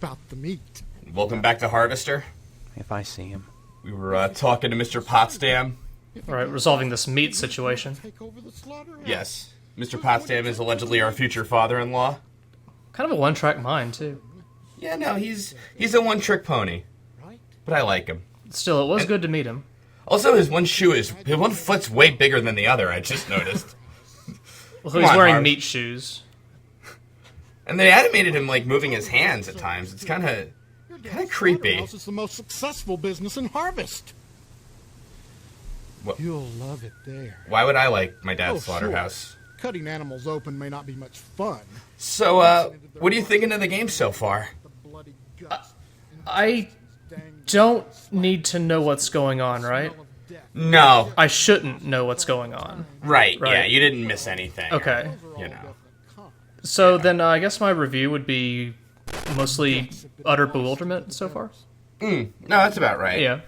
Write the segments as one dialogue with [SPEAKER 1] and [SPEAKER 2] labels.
[SPEAKER 1] about the meat.
[SPEAKER 2] Welcome back to Harvester.
[SPEAKER 3] If I see him.
[SPEAKER 2] We were talking to Mr. Potsdam.
[SPEAKER 4] Alright, resolving this meat situation.
[SPEAKER 1] Take over the slaughterhouse.
[SPEAKER 2] Yes. Mr. Potsdam is allegedly our future father-in-law.
[SPEAKER 4] Kind of a one-track mind, too.
[SPEAKER 2] Yeah, no, he's a one-trick pony.
[SPEAKER 1] Right?
[SPEAKER 2] But I like him.
[SPEAKER 4] Still, it was good to meet him.
[SPEAKER 2] Also, his one foot's way bigger than the other, I just noticed.
[SPEAKER 4] Well,
[SPEAKER 2] Come
[SPEAKER 4] he's
[SPEAKER 2] on,
[SPEAKER 4] wearing
[SPEAKER 2] Harv.
[SPEAKER 4] meat shoes.
[SPEAKER 2] And they animated him, like, moving his hands at times. It's kind of creepy.
[SPEAKER 1] Slaughterhouse is the most successful business in Harvest.
[SPEAKER 2] What?
[SPEAKER 1] You'll love it there.
[SPEAKER 2] Why would I like my dad's
[SPEAKER 1] Oh, sure.
[SPEAKER 2] slaughterhouse?
[SPEAKER 1] Cutting animals open may not be much fun.
[SPEAKER 2] So, what are you thinking of the game so far?
[SPEAKER 1] The bloody guts.
[SPEAKER 4] I don't need to know what's going on, right?
[SPEAKER 2] No.
[SPEAKER 4] I shouldn't know what's going on.
[SPEAKER 2] Right, yeah,
[SPEAKER 4] Right.
[SPEAKER 2] you didn't miss anything.
[SPEAKER 4] Okay.
[SPEAKER 2] You know.
[SPEAKER 4] So then I guess my review would be mostly utter bewilderment so far.
[SPEAKER 2] No, that's about right.
[SPEAKER 4] Yeah.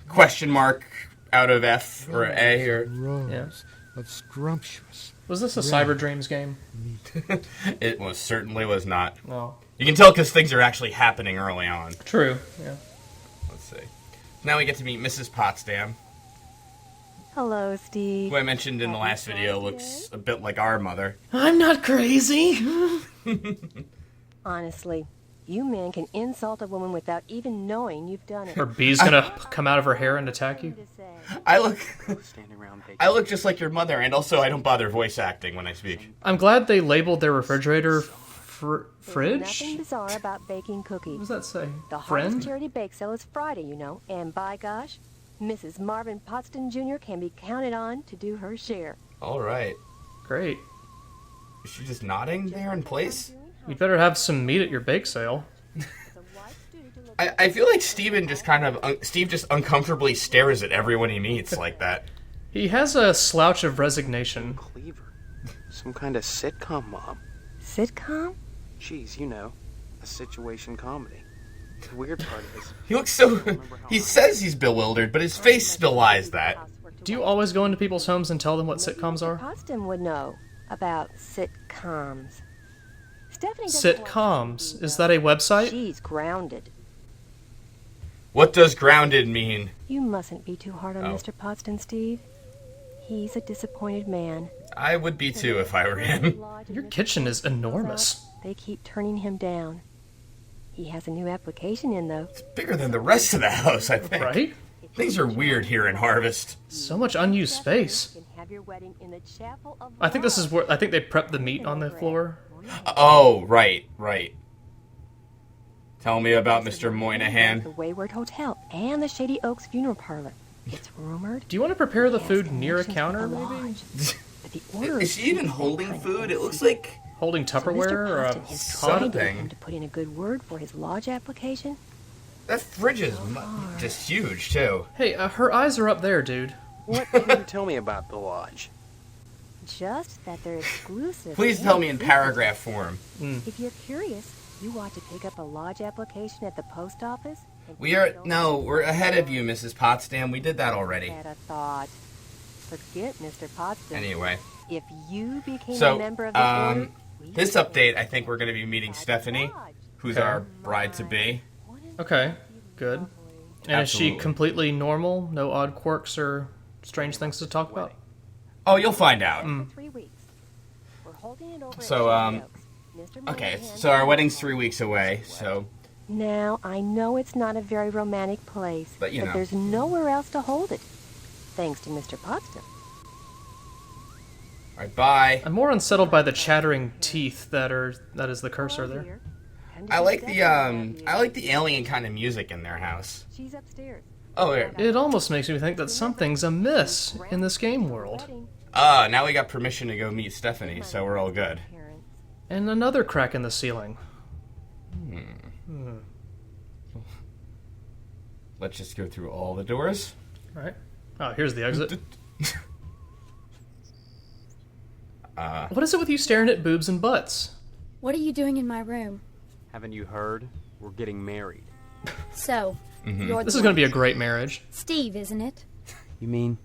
[SPEAKER 2] Question mark out of F or A or...
[SPEAKER 1] Rows
[SPEAKER 4] Yeah.
[SPEAKER 1] of scrumptious.
[SPEAKER 4] Was this a Cyber Dreams game?
[SPEAKER 2] It most certainly was not.
[SPEAKER 4] No.
[SPEAKER 2] You can tell because things are actually happening early on.
[SPEAKER 4] True. Yeah.
[SPEAKER 2] Let's see. Now we get to meet Mrs. Potsdam,
[SPEAKER 5] Hello, Steve.
[SPEAKER 2] who I mentioned in the last video looks a bit like our mother.
[SPEAKER 4] I'm not crazy.
[SPEAKER 5] Honestly, you men can insult a woman without even knowing you've done it.
[SPEAKER 4] Her bee's gonna come out of her hair and attack you.
[SPEAKER 5] To say.
[SPEAKER 2] I look
[SPEAKER 3] Standing around baking.
[SPEAKER 2] I look just like your mother, and also I don't bother voice acting when I speak.
[SPEAKER 4] I'm glad they labeled their refrigerator
[SPEAKER 5] There's
[SPEAKER 4] fridge.
[SPEAKER 5] nothing bizarre about baking
[SPEAKER 4] What
[SPEAKER 5] cookies.
[SPEAKER 4] does that say?
[SPEAKER 5] The Harvest
[SPEAKER 4] Friend?
[SPEAKER 5] Charity Bake Sale is Friday, you know, and by gosh, Mrs. Marvin Potsdam Jr. can be counted on to do her share.
[SPEAKER 2] All right.
[SPEAKER 4] Great.
[SPEAKER 2] Is she just nodding there in place?
[SPEAKER 4] You'd better have some meat at your bake sale.
[SPEAKER 5] It's a wife's duty to look
[SPEAKER 2] I feel like Steve just uncomfortably stares at everyone he meets like that.
[SPEAKER 4] He has a slouch of resignation.
[SPEAKER 3] Cleaver. Some kind of sitcom mom.
[SPEAKER 5] sitcom?
[SPEAKER 3] Jeez, you know, a situation comedy. The weird part is,
[SPEAKER 2] He looks so... He says he's bewildered, but his face belies that.
[SPEAKER 4] Do you always go into people's homes and tell them what sitcoms are?
[SPEAKER 5] Potsdam would know about sitcoms. Stephanie doesn't watch
[SPEAKER 4] Sitcoms.
[SPEAKER 5] TV,
[SPEAKER 4] Is
[SPEAKER 5] though.
[SPEAKER 4] that a website?
[SPEAKER 5] She's grounded.
[SPEAKER 2] What does grounded mean?
[SPEAKER 5] You mustn't be too hard on
[SPEAKER 2] Oh.
[SPEAKER 5] Mr. Potsdam, Steve. He's a disappointed man.
[SPEAKER 2] I would be too if I were him.
[SPEAKER 4] Your kitchen is enormous.
[SPEAKER 5] They keep turning him down. He has a new application in, though.
[SPEAKER 2] It's bigger than the rest of the house, I think.
[SPEAKER 4] Right?
[SPEAKER 2] Things are weird here in Harvest.
[SPEAKER 4] So much unused space.
[SPEAKER 5] You can have your wedding in the chapel of
[SPEAKER 4] I think this is
[SPEAKER 5] love.
[SPEAKER 4] where I think they prepped the meat on the floor.
[SPEAKER 2] Oh, right. Tell me about Mr.
[SPEAKER 5] The
[SPEAKER 2] Moynihan.
[SPEAKER 5] Wayward Hotel and the Shady Oaks Funeral Parlor. It's rumored.
[SPEAKER 4] Do you want to prepare the
[SPEAKER 5] he has
[SPEAKER 4] food near a
[SPEAKER 5] connections with
[SPEAKER 4] counter,
[SPEAKER 5] the
[SPEAKER 4] maybe?
[SPEAKER 5] lodge. But the order
[SPEAKER 2] Is she even holding food? It looks like
[SPEAKER 4] Holding
[SPEAKER 5] So
[SPEAKER 4] Tupperware
[SPEAKER 5] Mr.
[SPEAKER 4] or
[SPEAKER 5] Potsdam
[SPEAKER 4] a
[SPEAKER 5] has
[SPEAKER 4] soda?
[SPEAKER 5] tried to get
[SPEAKER 2] something.
[SPEAKER 5] him to put in a good word for his lodge application.
[SPEAKER 2] that fridge is just huge too.
[SPEAKER 4] Hey, her eyes are up there, dude.
[SPEAKER 3] what can you tell me about the lodge?
[SPEAKER 5] Just that they're exclusive.
[SPEAKER 2] Please
[SPEAKER 5] and
[SPEAKER 2] tell me in
[SPEAKER 5] secret.
[SPEAKER 2] paragraph form.
[SPEAKER 5] If you're curious, you ought to pick up a lodge application at the post office. and
[SPEAKER 2] We're ahead of you, Mrs. Potsdam. We did that already.
[SPEAKER 5] Had a thought. Forget Mr. Potsdam.
[SPEAKER 2] Anyway,
[SPEAKER 5] If you became
[SPEAKER 2] so
[SPEAKER 5] a member of the order, we
[SPEAKER 2] this
[SPEAKER 5] would
[SPEAKER 2] update, I think we're going to be meeting Stephanie, who's
[SPEAKER 4] Okay.
[SPEAKER 2] our bride to be.
[SPEAKER 4] Okay, good. And is she
[SPEAKER 2] Absolutely.
[SPEAKER 4] completely normal? No odd quirks or strange things to talk about?
[SPEAKER 2] Oh, you'll find out.
[SPEAKER 5] 3 weeks. We're holding it over
[SPEAKER 2] So,
[SPEAKER 5] at Shady Oaks. Mr.
[SPEAKER 2] Okay,
[SPEAKER 5] Moynihan
[SPEAKER 2] so our
[SPEAKER 5] has-
[SPEAKER 2] wedding's 3 weeks away. So
[SPEAKER 5] Now, I know it's not a very romantic place,
[SPEAKER 2] But, you know.
[SPEAKER 5] there's nowhere else to hold it. Thanks to Mr. Potsdam.
[SPEAKER 2] all right, bye.
[SPEAKER 4] I'm more unsettled by the chattering teeth that is the cursor
[SPEAKER 5] Hello,
[SPEAKER 4] there.
[SPEAKER 5] dear. Come to
[SPEAKER 2] I
[SPEAKER 5] see
[SPEAKER 2] like
[SPEAKER 5] Stephanie
[SPEAKER 2] the
[SPEAKER 5] around here.
[SPEAKER 2] I like the alien kind of music in their house.
[SPEAKER 5] She's upstairs.
[SPEAKER 2] Oh, yeah.
[SPEAKER 4] It almost makes me think that something's amiss in this game world.
[SPEAKER 2] Now we got permission to go meet Stephanie, so we're all good.
[SPEAKER 4] And another crack in the ceiling.
[SPEAKER 2] Let's just go through all the doors.
[SPEAKER 4] Right. Oh, here's the exit. What is it with you staring at boobs and butts?
[SPEAKER 6] What are you doing in my room?
[SPEAKER 3] Haven't you heard? We're getting married.
[SPEAKER 6] So, you're
[SPEAKER 4] This
[SPEAKER 6] the
[SPEAKER 4] is going to be a
[SPEAKER 6] one-
[SPEAKER 4] great marriage.
[SPEAKER 6] Steve, isn't it?
[SPEAKER 3] You mean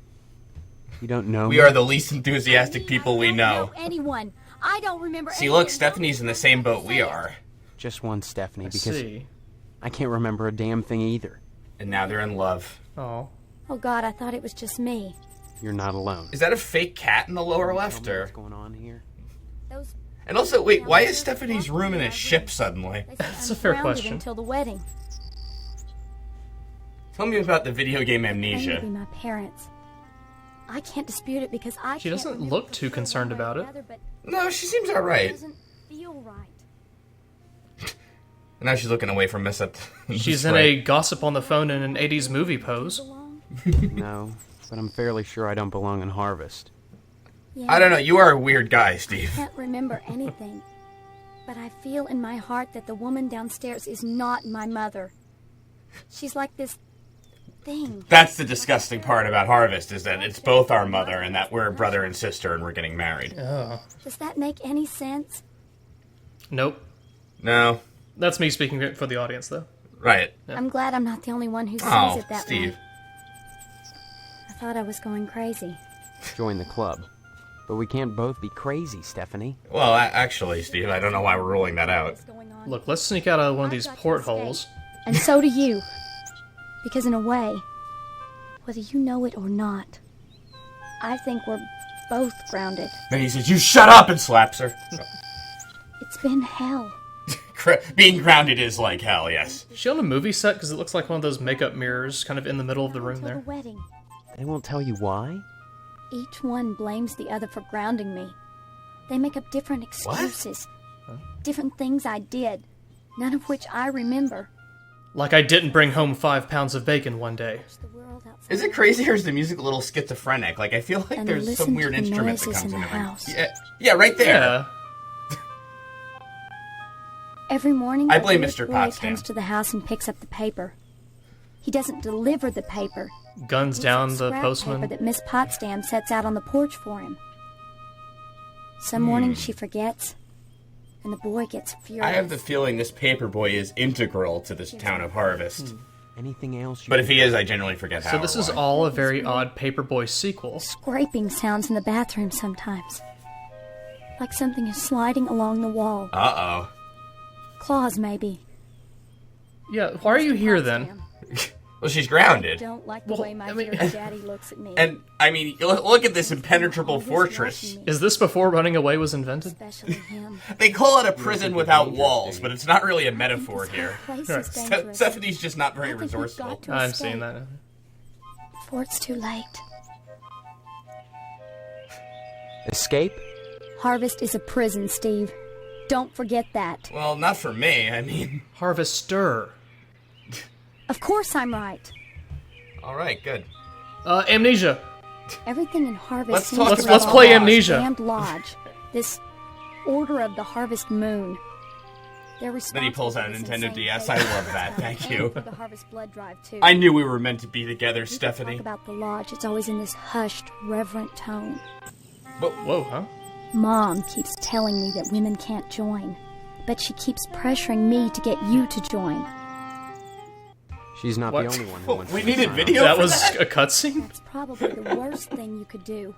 [SPEAKER 3] you don't know
[SPEAKER 2] We
[SPEAKER 3] me?
[SPEAKER 2] are the least enthusiastic people we
[SPEAKER 6] I don't
[SPEAKER 2] know.
[SPEAKER 6] anyone. I don't remember.
[SPEAKER 2] See,
[SPEAKER 6] anyone.
[SPEAKER 2] look, Stephanie's in the same boat we are.
[SPEAKER 3] Just one Stephanie
[SPEAKER 4] I
[SPEAKER 3] because
[SPEAKER 4] see.
[SPEAKER 3] I can't remember a damn thing either.
[SPEAKER 2] And now they're in love.
[SPEAKER 4] Oh.
[SPEAKER 6] Oh God, I thought it was just me.
[SPEAKER 3] You're not alone.
[SPEAKER 2] Is that a fake cat in the lower
[SPEAKER 3] Tell
[SPEAKER 2] left,
[SPEAKER 3] me
[SPEAKER 2] or?
[SPEAKER 3] what's going on here?
[SPEAKER 6] Those
[SPEAKER 2] And also, wait, why is Stephanie's room in a ship suddenly?
[SPEAKER 6] they said
[SPEAKER 4] That's
[SPEAKER 6] I'm
[SPEAKER 4] a fair
[SPEAKER 6] grounded
[SPEAKER 4] question.
[SPEAKER 6] Until the wedding.
[SPEAKER 2] Tell me about the video game
[SPEAKER 6] Claim to be
[SPEAKER 2] amnesia.
[SPEAKER 6] my parents. I can't dispute it because I
[SPEAKER 4] She
[SPEAKER 6] can't
[SPEAKER 4] doesn't
[SPEAKER 6] remember
[SPEAKER 4] look
[SPEAKER 6] for
[SPEAKER 4] too
[SPEAKER 6] sure
[SPEAKER 4] concerned
[SPEAKER 6] one way or
[SPEAKER 4] about it.
[SPEAKER 6] the other, but
[SPEAKER 2] No, she seems
[SPEAKER 6] it
[SPEAKER 2] alright.
[SPEAKER 6] doesn't feel right.
[SPEAKER 2] And now she's looking away from Miss Up.
[SPEAKER 4] She's in a gossip on the phone in an 80s movie pose.
[SPEAKER 6] Belong?
[SPEAKER 3] No, but I'm fairly sure I don't belong in Harvest.
[SPEAKER 6] Yeah.
[SPEAKER 2] I don't know, you are a weird guy, Steve.
[SPEAKER 6] I can't remember anything. But I feel in my heart that the woman downstairs is not my mother. She's like this thing.
[SPEAKER 2] That's the disgusting part about Harvest, is that it's both our mother and that we're brother and sister and we're getting married.
[SPEAKER 4] Oh.
[SPEAKER 6] Does that make any sense?
[SPEAKER 4] Nope.
[SPEAKER 2] No.
[SPEAKER 4] That's me speaking for the audience, though.
[SPEAKER 2] Right.
[SPEAKER 6] I'm glad I'm not the only one who sees
[SPEAKER 2] Oh,
[SPEAKER 6] it that
[SPEAKER 2] Steve.
[SPEAKER 6] way. I thought I was going crazy.
[SPEAKER 3] Join the club. But we can't both be crazy, Stephanie.
[SPEAKER 2] Well, actually, Steve, I don't know why we're ruling that out.
[SPEAKER 6] What's going on?
[SPEAKER 4] Look, let's sneak out of one of these
[SPEAKER 6] I've got to
[SPEAKER 4] portholes.
[SPEAKER 6] escape. And so do you. Because in a way, whether you know it or not, I think we're both grounded.
[SPEAKER 2] Then he says, "You shut up," and slaps her.
[SPEAKER 6] It's been hell.
[SPEAKER 2] Being grounded is like hell, yes.
[SPEAKER 4] Is she on a movie set? Because it looks like one of those makeup mirrors kind of in the middle of the room
[SPEAKER 6] Until
[SPEAKER 4] there.
[SPEAKER 6] the wedding.
[SPEAKER 3] They won't tell you why?
[SPEAKER 6] Each one blames the other for grounding me. They make up different excuses. Different things I did. None of which I remember.
[SPEAKER 4] Like I didn't bring home 5 pounds of bacon one day.
[SPEAKER 6] The world outside.
[SPEAKER 2] Is it crazy or is the music a little schizophrenic? Like, I feel like
[SPEAKER 6] And
[SPEAKER 2] there's
[SPEAKER 6] listen
[SPEAKER 2] some
[SPEAKER 6] to
[SPEAKER 2] weird
[SPEAKER 6] the
[SPEAKER 2] instrument that
[SPEAKER 6] noises
[SPEAKER 2] comes
[SPEAKER 6] in
[SPEAKER 2] in
[SPEAKER 6] the
[SPEAKER 2] every...
[SPEAKER 6] house.
[SPEAKER 2] Yeah, right there.
[SPEAKER 4] Yeah.
[SPEAKER 6] Every morning,
[SPEAKER 2] I
[SPEAKER 6] the
[SPEAKER 2] blame
[SPEAKER 6] village
[SPEAKER 2] Mr.
[SPEAKER 6] boy
[SPEAKER 2] Potsdam.
[SPEAKER 6] comes to the house and picks up the paper. He doesn't deliver the paper.
[SPEAKER 4] Guns down
[SPEAKER 6] It's
[SPEAKER 4] the
[SPEAKER 6] scrap
[SPEAKER 4] postman.
[SPEAKER 6] paper that Miss Potsdam sets out on the porch for him. Some mornings she forgets, and the boy gets furious.
[SPEAKER 2] I have the feeling this paperboy is integral to this town of Harvest.
[SPEAKER 3] Anything else you
[SPEAKER 2] But if he is, I generally forget how
[SPEAKER 4] So this
[SPEAKER 2] or
[SPEAKER 4] is
[SPEAKER 2] why.
[SPEAKER 4] all a very odd Paperboy sequel.
[SPEAKER 6] Scraping sounds in the bathroom sometimes. Like something is sliding along the wall.
[SPEAKER 2] Uh-oh.
[SPEAKER 6] Claws, maybe.
[SPEAKER 4] Yeah, why are you here then?
[SPEAKER 2] Well, she's grounded.
[SPEAKER 6] Don't like the
[SPEAKER 4] Well,
[SPEAKER 6] way my
[SPEAKER 4] I mean-
[SPEAKER 6] dear daddy looks at me.
[SPEAKER 2] And, I mean, look at this impenetrable fortress.
[SPEAKER 4] Is this before running away was invented?
[SPEAKER 6] Especially him.
[SPEAKER 2] They call it a prison without walls, but it's not really a metaphor here.
[SPEAKER 6] Place
[SPEAKER 4] Right.
[SPEAKER 6] is dangerous.
[SPEAKER 2] Stephanie's just not very
[SPEAKER 6] I think we've
[SPEAKER 2] resourceful.
[SPEAKER 6] got to
[SPEAKER 4] I'm
[SPEAKER 6] escape
[SPEAKER 4] seeing that.
[SPEAKER 6] Before it's too late.
[SPEAKER 3] escape?
[SPEAKER 6] Harvest is a prison, Steve. Don't forget that.
[SPEAKER 2] Well, not for me. I mean,
[SPEAKER 4] Harvester.
[SPEAKER 6] Of course I'm right.
[SPEAKER 2] all right, good.
[SPEAKER 4] Amnesia.
[SPEAKER 6] Everything in Harvest
[SPEAKER 2] Let's
[SPEAKER 6] seems
[SPEAKER 2] talk
[SPEAKER 6] to
[SPEAKER 2] about
[SPEAKER 4] let's
[SPEAKER 2] the
[SPEAKER 4] play
[SPEAKER 2] lodge.
[SPEAKER 4] Amnesia.
[SPEAKER 6] Damned Lodge. This Order of the Harvest Moon. They're
[SPEAKER 2] Then he pulls out a
[SPEAKER 6] responsible for this
[SPEAKER 2] Nintendo
[SPEAKER 6] insane
[SPEAKER 2] DS.
[SPEAKER 6] fate.
[SPEAKER 2] I love that. Thank
[SPEAKER 6] And
[SPEAKER 2] you.
[SPEAKER 6] for the Harvest Blood Drive, too.
[SPEAKER 2] I knew we were meant to be together,
[SPEAKER 6] You can
[SPEAKER 2] Stephanie.
[SPEAKER 6] talk about the lodge. It's always in this hushed, reverent tone.
[SPEAKER 4] Whoa, huh?
[SPEAKER 6] Mom keeps telling me that women can't join, but she keeps pressuring me to get you to join.
[SPEAKER 3] She's not
[SPEAKER 4] What?
[SPEAKER 3] the only one who wants
[SPEAKER 2] We
[SPEAKER 3] to
[SPEAKER 2] needed
[SPEAKER 3] sign
[SPEAKER 2] video
[SPEAKER 3] on.
[SPEAKER 4] That
[SPEAKER 2] for
[SPEAKER 4] was
[SPEAKER 2] that?
[SPEAKER 4] a cutscene?
[SPEAKER 6] It's probably the worst thing you could do.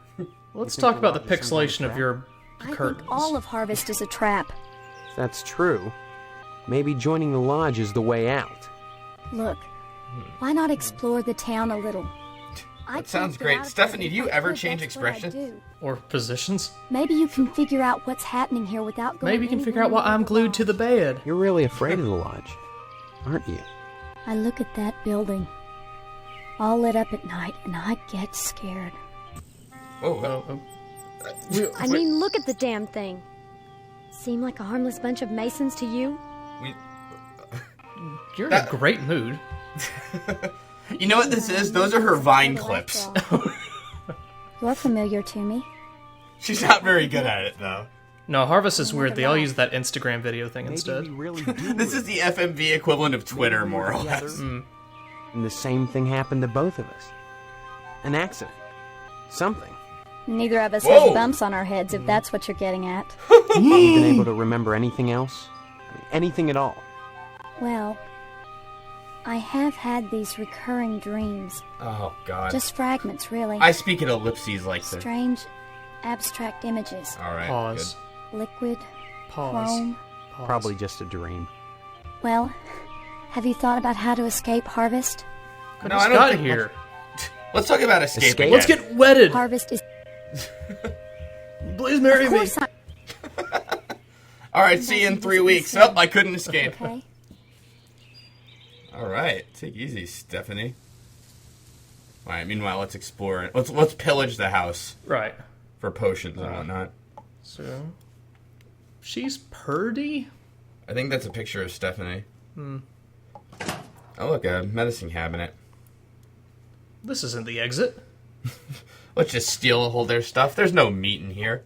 [SPEAKER 4] Let's
[SPEAKER 3] think
[SPEAKER 4] talk
[SPEAKER 3] the
[SPEAKER 4] about the
[SPEAKER 3] lodge is some kind of
[SPEAKER 4] pixelation of
[SPEAKER 3] trap?
[SPEAKER 4] your
[SPEAKER 6] I
[SPEAKER 4] curtains.
[SPEAKER 6] think all of Harvest is a trap.
[SPEAKER 3] If that's true, maybe joining the lodge is the way out.
[SPEAKER 6] Look, why not explore the town a little?
[SPEAKER 2] That sounds great. Stephanie, do you ever change expressions?
[SPEAKER 4] Or positions.
[SPEAKER 6] Maybe you can figure out what's happening here without going
[SPEAKER 4] Maybe you can figure
[SPEAKER 6] anywhere
[SPEAKER 4] out why
[SPEAKER 6] near
[SPEAKER 4] I'm glued to the
[SPEAKER 6] lodge.
[SPEAKER 4] bed.
[SPEAKER 3] You're really afraid of the lodge, aren't you?
[SPEAKER 6] I look at that building, all lit up at night, and I get scared.
[SPEAKER 2] Oh,
[SPEAKER 4] Oh,
[SPEAKER 5] I mean, look at the damn thing. Seem like a harmless bunch of Masons to you?
[SPEAKER 4] you're in a great mood.
[SPEAKER 2] you know what this is? Those are her Vine clips.
[SPEAKER 6] You're familiar to me.
[SPEAKER 2] She's not very good at it, though.
[SPEAKER 4] No, Harvest is weird. They all use that Instagram video thing
[SPEAKER 3] Maybe
[SPEAKER 4] instead.
[SPEAKER 3] we really do.
[SPEAKER 2] This is the FMV equivalent of Twitter, more or less.
[SPEAKER 3] And the same thing happened to both of us. An accident. Something.
[SPEAKER 6] Neither of us
[SPEAKER 2] Whoa.
[SPEAKER 6] has bumps on our heads, if that's what you're getting at.
[SPEAKER 3] Have you been able to remember anything else? Anything at all?
[SPEAKER 6] Well, I have had these recurring dreams.
[SPEAKER 2] Oh, God.
[SPEAKER 6] Just fragments, really.
[SPEAKER 2] I speak in ellipses like this.
[SPEAKER 6] Strange, abstract images.
[SPEAKER 2] All right,
[SPEAKER 4] Pause.
[SPEAKER 6] Liquid,
[SPEAKER 4] Pause.
[SPEAKER 6] chrome.
[SPEAKER 4] Pause.
[SPEAKER 3] Probably just a dream.
[SPEAKER 6] Well, Have you thought about how to escape Harvest?
[SPEAKER 4] I
[SPEAKER 2] No,
[SPEAKER 4] just
[SPEAKER 2] I don't
[SPEAKER 4] got
[SPEAKER 2] think
[SPEAKER 4] here.
[SPEAKER 2] Let's talk about escaping.
[SPEAKER 3] Escape?
[SPEAKER 4] Let's
[SPEAKER 2] again.
[SPEAKER 4] get wedded.
[SPEAKER 6] Harvest is.
[SPEAKER 4] Please marry
[SPEAKER 6] Of
[SPEAKER 4] me.
[SPEAKER 6] course I.
[SPEAKER 2] All right, see you in 3 weeks. Oh, I couldn't escape.
[SPEAKER 6] Okay.
[SPEAKER 2] All right, take it easy, Stephanie. All right. Meanwhile, let's explore it. Let's pillage the house
[SPEAKER 4] Right.
[SPEAKER 2] for potions and whatnot.
[SPEAKER 4] So, she's purdy.
[SPEAKER 2] I think that's a picture of Stephanie. Oh, look, a medicine cabinet.
[SPEAKER 4] This isn't the exit.
[SPEAKER 2] Let's just steal all their stuff. There's no meat in here.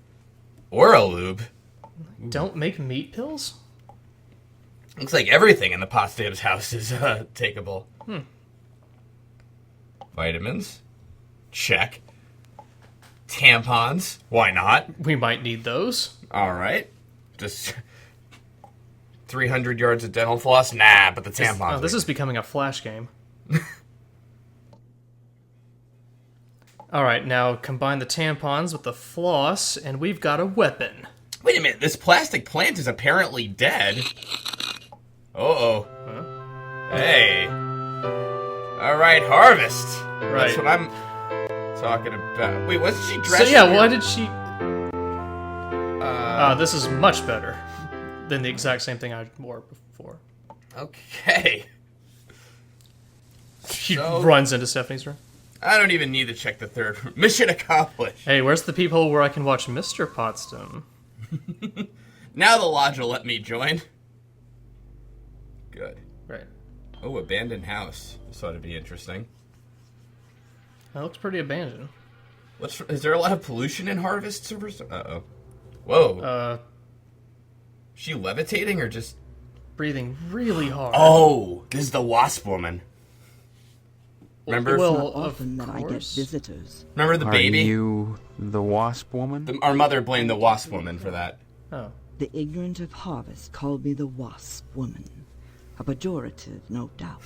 [SPEAKER 2] Or a lube.
[SPEAKER 4] Don't make meat pills?
[SPEAKER 2] Looks like everything in the Potsdam's house is takeable. Vitamins. Check. Tampons. Why not?
[SPEAKER 4] We might need those.
[SPEAKER 2] All right. Just 300 yards of dental floss? Nah, but the tampons.
[SPEAKER 4] Oh, this is becoming a flash game. Alright, now combine the tampons with the floss, and we've got a weapon.
[SPEAKER 2] Wait a minute. This plastic plant is apparently dead. Uh-oh. Hey. All right, harvest.
[SPEAKER 4] Right.
[SPEAKER 2] That's what I'm talking about. Wait, wasn't she dressed?
[SPEAKER 4] So yeah,
[SPEAKER 2] weird?
[SPEAKER 4] why did she... this is much better than the exact same thing I wore before.
[SPEAKER 2] Okay.
[SPEAKER 4] She
[SPEAKER 2] So-
[SPEAKER 4] runs into Stephanie's room.
[SPEAKER 2] I don't even need to check the third room. Mission accomplished.
[SPEAKER 4] Hey, where's the peephole where I can watch Mr. Potsdam?
[SPEAKER 2] Now the lodge will let me join. Good.
[SPEAKER 4] Right.
[SPEAKER 2] Oh, abandoned house. This ought to be interesting.
[SPEAKER 4] That looks pretty abandoned.
[SPEAKER 2] Is there a lot of pollution in Harvest? Uh-oh. Whoa. She levitating or just...
[SPEAKER 4] Breathing really hard.
[SPEAKER 2] Oh, this is the wasp woman. Remember?
[SPEAKER 4] Well,
[SPEAKER 7] Not
[SPEAKER 4] of
[SPEAKER 7] often that I get
[SPEAKER 4] course.
[SPEAKER 7] visitors.
[SPEAKER 2] Remember the
[SPEAKER 3] Are
[SPEAKER 2] baby?
[SPEAKER 3] you the wasp woman?
[SPEAKER 2] Our mother blamed the wasp woman for that.
[SPEAKER 4] Oh.
[SPEAKER 7] The ignorant of Harvest called me the Wasp Woman. A pejorative, no doubt.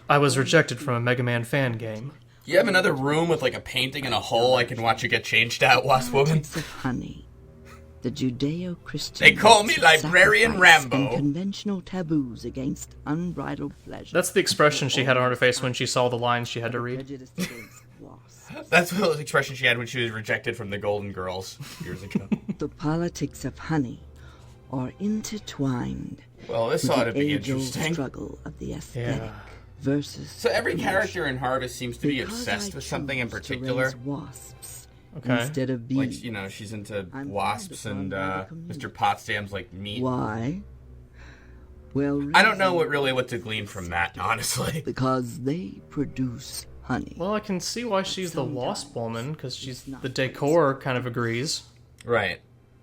[SPEAKER 4] I was rejected from a Mega Man fan game.
[SPEAKER 2] You have another room with like a painting and a hole I can watch you get changed out, wasp woman?
[SPEAKER 7] Politics of honey. The Judeo-Christian.
[SPEAKER 2] They call me
[SPEAKER 7] rites of
[SPEAKER 2] Librarian
[SPEAKER 7] sacrifice
[SPEAKER 2] Rambo.
[SPEAKER 7] And conventional taboos against unbridled pleasure.
[SPEAKER 4] That's the expression she had on her face when she saw the lines she had to read.
[SPEAKER 7] Prejudice against wasps.
[SPEAKER 2] That's the expression she had when she was rejected from the Golden Girls years ago.
[SPEAKER 7] The politics of honey are intertwined
[SPEAKER 2] Well, this
[SPEAKER 7] with
[SPEAKER 2] ought to
[SPEAKER 7] the
[SPEAKER 2] be
[SPEAKER 7] age-old
[SPEAKER 2] interesting.
[SPEAKER 7] struggle of the aesthetic
[SPEAKER 4] Yeah.
[SPEAKER 7] versus.
[SPEAKER 2] So every
[SPEAKER 7] commercial.
[SPEAKER 2] character in Harvest seems to be
[SPEAKER 7] Because
[SPEAKER 2] obsessed
[SPEAKER 7] I
[SPEAKER 2] with something in
[SPEAKER 7] choose to
[SPEAKER 2] particular.
[SPEAKER 7] raise wasps
[SPEAKER 4] Okay.
[SPEAKER 7] instead of bees.
[SPEAKER 2] Like, you know, she's into
[SPEAKER 7] I'm
[SPEAKER 2] wasps
[SPEAKER 7] called
[SPEAKER 2] and
[SPEAKER 7] upon by the community.
[SPEAKER 2] Mr. Potsdam's like meat.
[SPEAKER 7] Why? Well,
[SPEAKER 2] I don't know
[SPEAKER 7] reason
[SPEAKER 2] what to glean from that, honestly.
[SPEAKER 7] because they produce honey.
[SPEAKER 4] Well, I can see why she's the wasp
[SPEAKER 7] Sometimes
[SPEAKER 4] woman, because
[SPEAKER 7] it's not
[SPEAKER 4] the decor kind of agrees.
[SPEAKER 2] Right.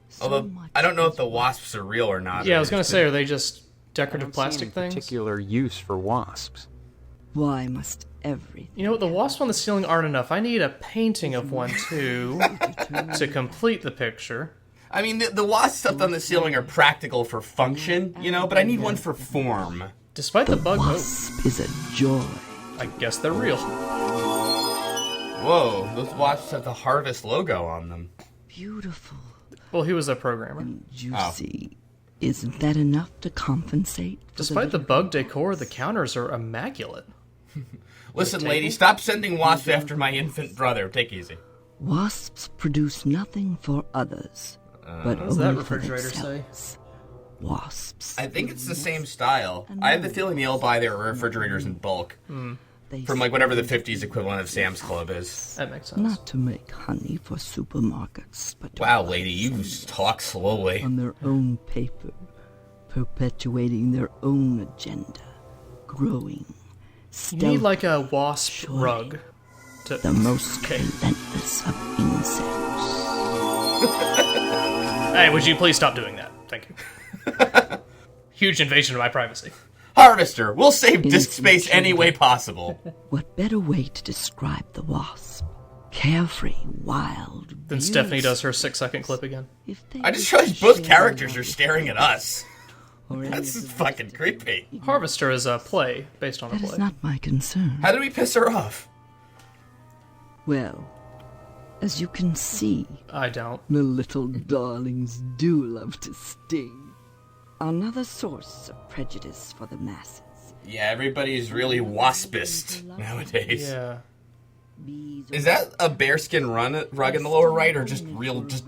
[SPEAKER 7] So
[SPEAKER 2] Although,
[SPEAKER 7] much
[SPEAKER 2] I don't know if
[SPEAKER 7] is
[SPEAKER 2] the wasps are real or not.
[SPEAKER 4] Yeah, I was gonna
[SPEAKER 2] It's
[SPEAKER 4] say, are they just
[SPEAKER 3] I
[SPEAKER 4] decorative
[SPEAKER 3] don't
[SPEAKER 4] plastic
[SPEAKER 3] see any
[SPEAKER 4] things?
[SPEAKER 3] particular use for wasps.
[SPEAKER 7] Why must everything
[SPEAKER 4] You know what, the wasps on the ceiling aren't enough. I need a painting of one, too, to complete the picture.
[SPEAKER 2] I mean, the wasps up on the ceiling are practical for function, you know, but I need one for form.
[SPEAKER 4] Despite the bug... Oh,
[SPEAKER 7] wasp is a joy?
[SPEAKER 4] I guess they're real.
[SPEAKER 2] Whoa, those wasps have the Harvest logo on them.
[SPEAKER 7] Beautiful
[SPEAKER 4] Well, he was a programmer.
[SPEAKER 7] and juicy. Isn't that enough to compensate? For
[SPEAKER 4] Despite the bug decor, the counters are immaculate.
[SPEAKER 2] Listen, lady, stop sending wasps after my infant brother. Take it easy.
[SPEAKER 7] Wasps produce nothing for others, but
[SPEAKER 4] What does that
[SPEAKER 7] only for
[SPEAKER 4] refrigerator say?
[SPEAKER 7] themselves. Wasps.
[SPEAKER 2] I think it's the same style. I have the feeling they'll buy their refrigerators in bulk.
[SPEAKER 7] They
[SPEAKER 2] From like whatever the 50s equivalent of Sam's Club is.
[SPEAKER 4] That makes sense.
[SPEAKER 7] not to make honey for supermarkets, but to
[SPEAKER 2] Wow,
[SPEAKER 7] write
[SPEAKER 2] lady, you talk slowly.
[SPEAKER 7] on their own paper, perpetuating their own agenda, growing,
[SPEAKER 4] You need like a
[SPEAKER 7] stealthily,
[SPEAKER 4] wasp
[SPEAKER 7] surely.
[SPEAKER 4] rug. To...
[SPEAKER 7] the most
[SPEAKER 4] Okay.
[SPEAKER 7] relentless of insects.
[SPEAKER 4] Hey, would you please stop doing that? Thank you. Huge invasion of my privacy.
[SPEAKER 2] Harvester, we'll save disk
[SPEAKER 7] Innocent
[SPEAKER 2] space any
[SPEAKER 7] children.
[SPEAKER 2] way possible.
[SPEAKER 7] What better way to describe the wasp? Carefree, wild.
[SPEAKER 4] Then Stephanie does her 6-second clip again.
[SPEAKER 7] If they
[SPEAKER 2] I just
[SPEAKER 7] wish
[SPEAKER 2] realized
[SPEAKER 7] to
[SPEAKER 2] both
[SPEAKER 7] share
[SPEAKER 2] characters
[SPEAKER 7] their
[SPEAKER 2] are staring at us.
[SPEAKER 7] or any
[SPEAKER 2] That's
[SPEAKER 7] of the
[SPEAKER 2] fucking creepy.
[SPEAKER 4] Harvester is a play based on a
[SPEAKER 7] That is
[SPEAKER 4] play.
[SPEAKER 7] not my concern.
[SPEAKER 2] How did we piss her off?
[SPEAKER 7] Well, as you can see,
[SPEAKER 4] I don't.
[SPEAKER 7] the little darlings do love to sting. Another source of prejudice for the masses
[SPEAKER 2] Yeah, everybody's really waspist nowadays.
[SPEAKER 4] Yeah.
[SPEAKER 2] Is that a bearskin rug in the lower right, or just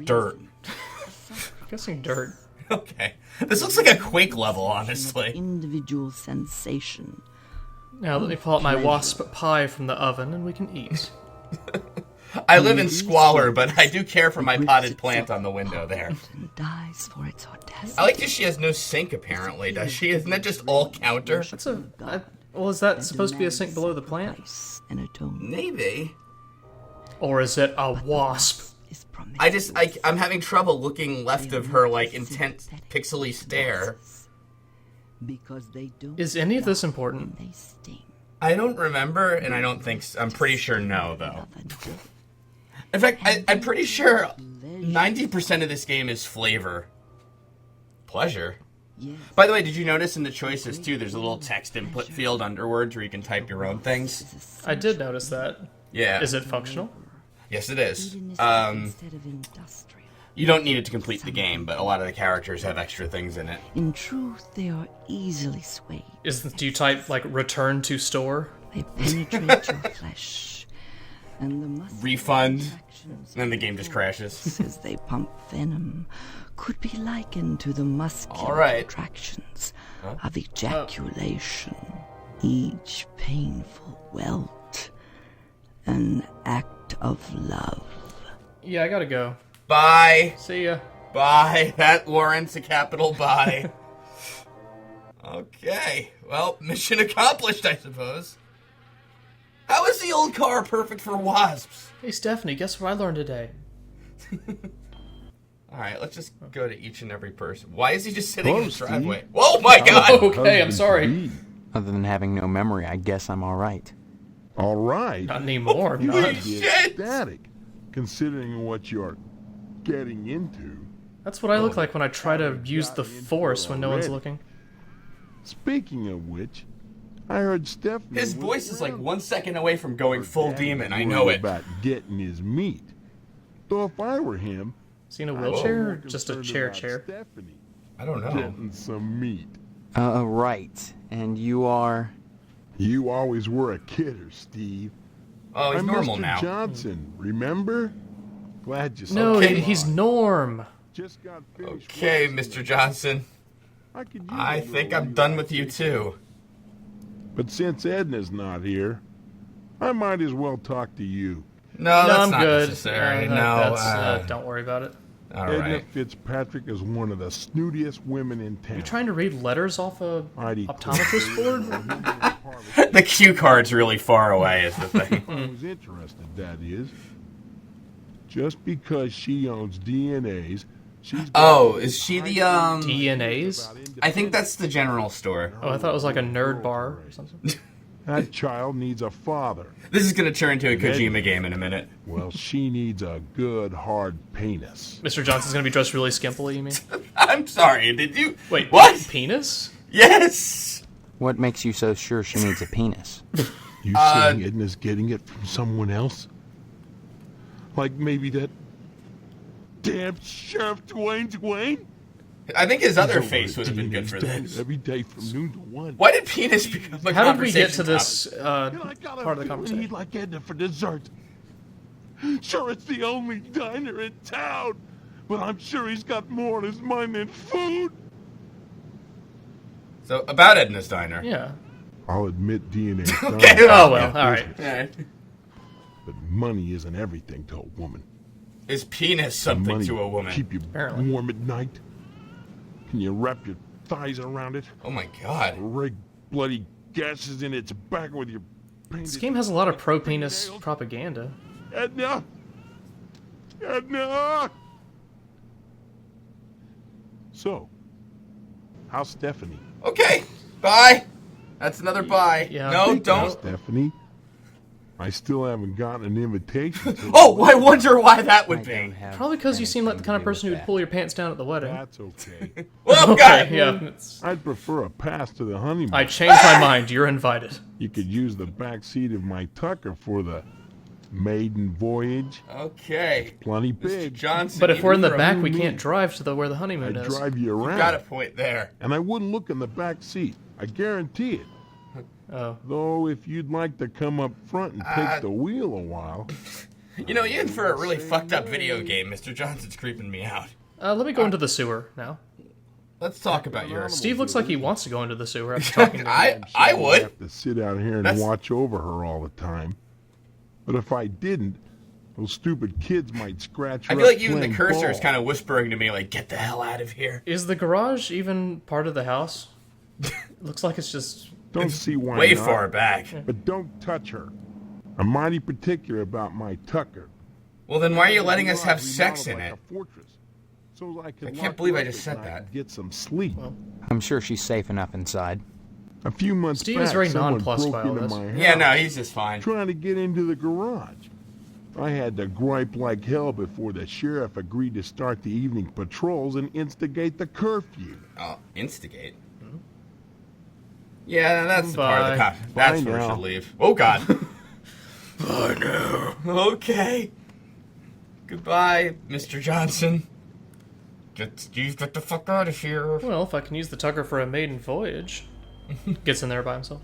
[SPEAKER 2] dirt?
[SPEAKER 4] I'm guessing dirt.
[SPEAKER 2] Okay. This looks like a Quake level, honestly.
[SPEAKER 7] Individual sensation.
[SPEAKER 4] Now let me pull out my wasp pie from the oven and we can eat.
[SPEAKER 2] I live in squalor, but I do care for my potted plant on the window there.
[SPEAKER 7] And dies for its audacity.
[SPEAKER 2] I like that she has no sink, apparently, does she? Isn't that just all counter?
[SPEAKER 4] That's well, is that supposed to be a sink below the plant?
[SPEAKER 7] And atonement
[SPEAKER 2] Maybe.
[SPEAKER 4] Or is it a wasp?
[SPEAKER 7] is
[SPEAKER 2] I'm having trouble looking left of her, like, intense pixely stare.
[SPEAKER 7] because they don't
[SPEAKER 4] Is any of this important?
[SPEAKER 7] they sting.
[SPEAKER 2] I don't remember, and I don't think so. I'm pretty sure no, though.
[SPEAKER 7] Another death.
[SPEAKER 2] In fact, I'm pretty sure 90% of this game is flavor. Pleasure.
[SPEAKER 7] Yes.
[SPEAKER 2] By the way, did you notice in the choices, too, there's a little text input field underwards where you can type your own things?
[SPEAKER 4] I did notice that.
[SPEAKER 2] Yeah.
[SPEAKER 4] Is it functional?
[SPEAKER 2] Yes, it is.
[SPEAKER 7] Instead of industrial.
[SPEAKER 2] You don't need it to complete the game, but a lot of the characters have extra things in it.
[SPEAKER 7] In truth, they are easily swayed.
[SPEAKER 4] Do you type like return to store?
[SPEAKER 7] They penetrate your flesh, and the muscle
[SPEAKER 2] Refund,
[SPEAKER 7] contractions
[SPEAKER 2] and then the game just crashes.
[SPEAKER 7] as they pump venom could be likened to the muscular
[SPEAKER 2] All right.
[SPEAKER 7] contractions of ejaculation. Each painful welt, an act of love.
[SPEAKER 4] Yeah, I gotta go.
[SPEAKER 2] Bye.
[SPEAKER 4] See ya.
[SPEAKER 2] Bye. That warrants a capital bye. Okay. Well, mission accomplished, I suppose. How is the old car perfect for wasps?
[SPEAKER 4] Hey Stephanie, guess what I learned today?
[SPEAKER 2] Alright, let's just go to each and every person. Why is he just sitting in
[SPEAKER 8] Hello,
[SPEAKER 2] the
[SPEAKER 8] Steve.
[SPEAKER 2] driveway? Whoa, my god!
[SPEAKER 4] Okay, I'm sorry.
[SPEAKER 3] Other than having no memory, I guess I'm all right.
[SPEAKER 8] All right.
[SPEAKER 4] Not anymore. I'm
[SPEAKER 2] Holy
[SPEAKER 4] not.
[SPEAKER 2] shit!
[SPEAKER 8] Ecstatic, considering what you're getting into.
[SPEAKER 4] That's what I look like when I try to use the force when no one's
[SPEAKER 8] Already.
[SPEAKER 4] looking.
[SPEAKER 8] Speaking of which, I heard Stephanie.
[SPEAKER 2] His
[SPEAKER 8] was
[SPEAKER 2] voice is like
[SPEAKER 8] around
[SPEAKER 2] 1 second away from going full
[SPEAKER 8] Daddy
[SPEAKER 2] demon, I
[SPEAKER 8] worried
[SPEAKER 2] know it.
[SPEAKER 8] About getting his meat. Though if I were him,
[SPEAKER 4] Is he in a
[SPEAKER 8] I'd
[SPEAKER 4] wheelchair or
[SPEAKER 8] be
[SPEAKER 4] just a
[SPEAKER 8] concerned
[SPEAKER 4] chair
[SPEAKER 8] about
[SPEAKER 4] chair?
[SPEAKER 8] Stephanie
[SPEAKER 2] I don't know.
[SPEAKER 8] getting some meat.
[SPEAKER 3] Right. And you are...
[SPEAKER 8] You always were a kidder, Steve.
[SPEAKER 2] Oh, he's
[SPEAKER 8] I'm
[SPEAKER 2] normal
[SPEAKER 8] Mr.
[SPEAKER 2] now.
[SPEAKER 8] Johnson, remember? Glad you saw
[SPEAKER 4] No,
[SPEAKER 2] Okay.
[SPEAKER 4] he's Norm.
[SPEAKER 8] Just got finished
[SPEAKER 2] Okay,
[SPEAKER 8] watching
[SPEAKER 2] Mr.
[SPEAKER 8] it.
[SPEAKER 2] Johnson.
[SPEAKER 8] I could use
[SPEAKER 2] I
[SPEAKER 8] a
[SPEAKER 2] think
[SPEAKER 8] little
[SPEAKER 2] I'm done with you
[SPEAKER 8] relaxation.
[SPEAKER 2] too.
[SPEAKER 8] But since Edna's not here, I might as well talk to you.
[SPEAKER 2] No,
[SPEAKER 4] No,
[SPEAKER 2] that's
[SPEAKER 4] I'm
[SPEAKER 2] not
[SPEAKER 4] good.
[SPEAKER 2] necessary.
[SPEAKER 4] No,
[SPEAKER 2] No,
[SPEAKER 4] don't worry about it.
[SPEAKER 2] all
[SPEAKER 8] Edna
[SPEAKER 2] right.
[SPEAKER 8] Fitzpatrick is one of the snootiest women in town.
[SPEAKER 4] You trying to read letters off a
[SPEAKER 8] I'd eat
[SPEAKER 4] optometrist board?
[SPEAKER 2] The cue card's really far away is the thing.
[SPEAKER 8] I was interested, that is. Just because she owns DNAs, she's...
[SPEAKER 2] Oh, is she the,
[SPEAKER 4] DNAs?
[SPEAKER 2] I think that's the general store.
[SPEAKER 4] Oh, I thought it was like a nerd bar or something.
[SPEAKER 8] That child needs a father.
[SPEAKER 2] This is gonna turn into a Kojima game in a minute.
[SPEAKER 8] Well, she needs a good, hard penis.
[SPEAKER 4] Mr. Johnson's gonna be dressed really skimpily, you mean?
[SPEAKER 2] I'm sorry, did you...
[SPEAKER 4] Wait,
[SPEAKER 2] What?
[SPEAKER 4] Penis?
[SPEAKER 2] Yes!
[SPEAKER 3] What makes you so sure she needs a penis?
[SPEAKER 8] You saying Edna's getting it from someone else? Like maybe that damn Sheriff Dwayne?
[SPEAKER 2] I think his other
[SPEAKER 8] He's over
[SPEAKER 2] face
[SPEAKER 8] at
[SPEAKER 2] would have been good for
[SPEAKER 8] DNA's
[SPEAKER 2] this.
[SPEAKER 8] every day from noon to 1.
[SPEAKER 2] Why did penis become a
[SPEAKER 4] How did we get
[SPEAKER 2] conversation
[SPEAKER 4] to this
[SPEAKER 8] And I got a
[SPEAKER 4] part of the
[SPEAKER 8] feeling
[SPEAKER 4] conversation?
[SPEAKER 8] he'd like Edna for dessert. Sure, it's the only diner in town, but I'm sure he's got more on his mind than food.
[SPEAKER 2] So, about Edna's Diner.
[SPEAKER 4] Yeah.
[SPEAKER 8] I'll admit DNA.
[SPEAKER 2] Okay,
[SPEAKER 4] Oh, well, alright.
[SPEAKER 2] Alright.
[SPEAKER 8] But money isn't everything to a woman.
[SPEAKER 2] Is penis something
[SPEAKER 8] Money
[SPEAKER 2] to a woman?
[SPEAKER 8] keep you
[SPEAKER 4] Apparently.
[SPEAKER 8] warm at night. Can you wrap your thighs around it?
[SPEAKER 2] Oh my god.
[SPEAKER 8] Rig bloody gashes in its back with your painted...
[SPEAKER 4] This game has a lot of pro-penis propaganda.
[SPEAKER 8] Edna! Edna! So, how's Stephanie?
[SPEAKER 2] Okay, bye. That's another bye.
[SPEAKER 4] Yeah.
[SPEAKER 2] No,
[SPEAKER 4] Thank
[SPEAKER 2] don't.
[SPEAKER 8] Stephanie? I still haven't gotten an invitation to...
[SPEAKER 2] Oh, I wonder why that would
[SPEAKER 3] I
[SPEAKER 2] be.
[SPEAKER 3] don't have
[SPEAKER 4] Probably because you seem like the kind of
[SPEAKER 3] anything to
[SPEAKER 4] person
[SPEAKER 3] do
[SPEAKER 4] who'd
[SPEAKER 3] with
[SPEAKER 4] pull your pants down at the wedding.
[SPEAKER 8] That's okay.
[SPEAKER 2] Well,
[SPEAKER 4] Okay,
[SPEAKER 2] God.
[SPEAKER 4] yeah. it's-
[SPEAKER 8] I'd prefer a pass to the honeymoon.
[SPEAKER 4] I changed my mind. You're invited.
[SPEAKER 8] You could use the back seat of my Tucker for the maiden voyage.
[SPEAKER 2] Okay.
[SPEAKER 8] Plenty
[SPEAKER 2] Mr.
[SPEAKER 8] big.
[SPEAKER 2] Johnson.
[SPEAKER 4] But if we're in the
[SPEAKER 2] you
[SPEAKER 4] back, we can't drive to where the honeymoon
[SPEAKER 8] I'd
[SPEAKER 4] is.
[SPEAKER 8] drive you around.
[SPEAKER 2] got a point there.
[SPEAKER 8] And I wouldn't look in the back seat. I guarantee it.
[SPEAKER 4] Oh.
[SPEAKER 8] Though if you'd like to come up front and take the wheel a while.
[SPEAKER 2] You know, even for a really fucked up video game, Mr. Johnson's creeping me out.
[SPEAKER 4] Let me go into the sewer now.
[SPEAKER 2] Let's talk about yours.
[SPEAKER 4] Steve looks like he wants to go into the sewer after talking to me.
[SPEAKER 2] I would.
[SPEAKER 8] I'd have to sit out here and watch over her all the time. But if I didn't, those stupid kids might scratch her
[SPEAKER 2] I feel
[SPEAKER 8] up
[SPEAKER 2] like even the
[SPEAKER 8] playing
[SPEAKER 2] cursor is
[SPEAKER 8] ball.
[SPEAKER 2] kind of whispering to me, like, get the hell out of here.
[SPEAKER 4] Is the garage even part of the house? Looks like it's just...
[SPEAKER 8] Don't see why
[SPEAKER 2] Way
[SPEAKER 8] not,
[SPEAKER 2] far back.
[SPEAKER 8] But don't touch her. I'm mighty particular about my Tucker.
[SPEAKER 2] Well, then why are you letting us have
[SPEAKER 8] Remodeled
[SPEAKER 2] sex in
[SPEAKER 8] like
[SPEAKER 2] it?
[SPEAKER 8] a fortress, so I can
[SPEAKER 2] I can't
[SPEAKER 8] lock
[SPEAKER 2] believe
[SPEAKER 8] her
[SPEAKER 2] I
[SPEAKER 8] up
[SPEAKER 2] just
[SPEAKER 8] at
[SPEAKER 2] said
[SPEAKER 8] night
[SPEAKER 2] that.
[SPEAKER 8] and get some sleep.
[SPEAKER 3] I'm sure she's safe enough inside.
[SPEAKER 8] A few months
[SPEAKER 4] Steve
[SPEAKER 8] back,
[SPEAKER 4] is very
[SPEAKER 8] someone
[SPEAKER 4] nonplussed
[SPEAKER 8] broke
[SPEAKER 4] by all
[SPEAKER 8] into
[SPEAKER 4] this.
[SPEAKER 8] my house
[SPEAKER 2] Yeah, no, he's just fine.
[SPEAKER 8] trying to get into the garage. I had to gripe like hell before the sheriff agreed to start the evening patrols and instigate the curfew.
[SPEAKER 2] Oh, instigate? Yeah, that's the part of the
[SPEAKER 4] Bye.
[SPEAKER 2] cop. That's
[SPEAKER 8] Bye
[SPEAKER 2] where we
[SPEAKER 8] now.
[SPEAKER 2] should leave. Oh, God. Bye now. Okay. Goodbye, Mr. Johnson. Get the fuck out of here.
[SPEAKER 4] Well, if I can use the Tucker for a maiden voyage. Gets in there by himself.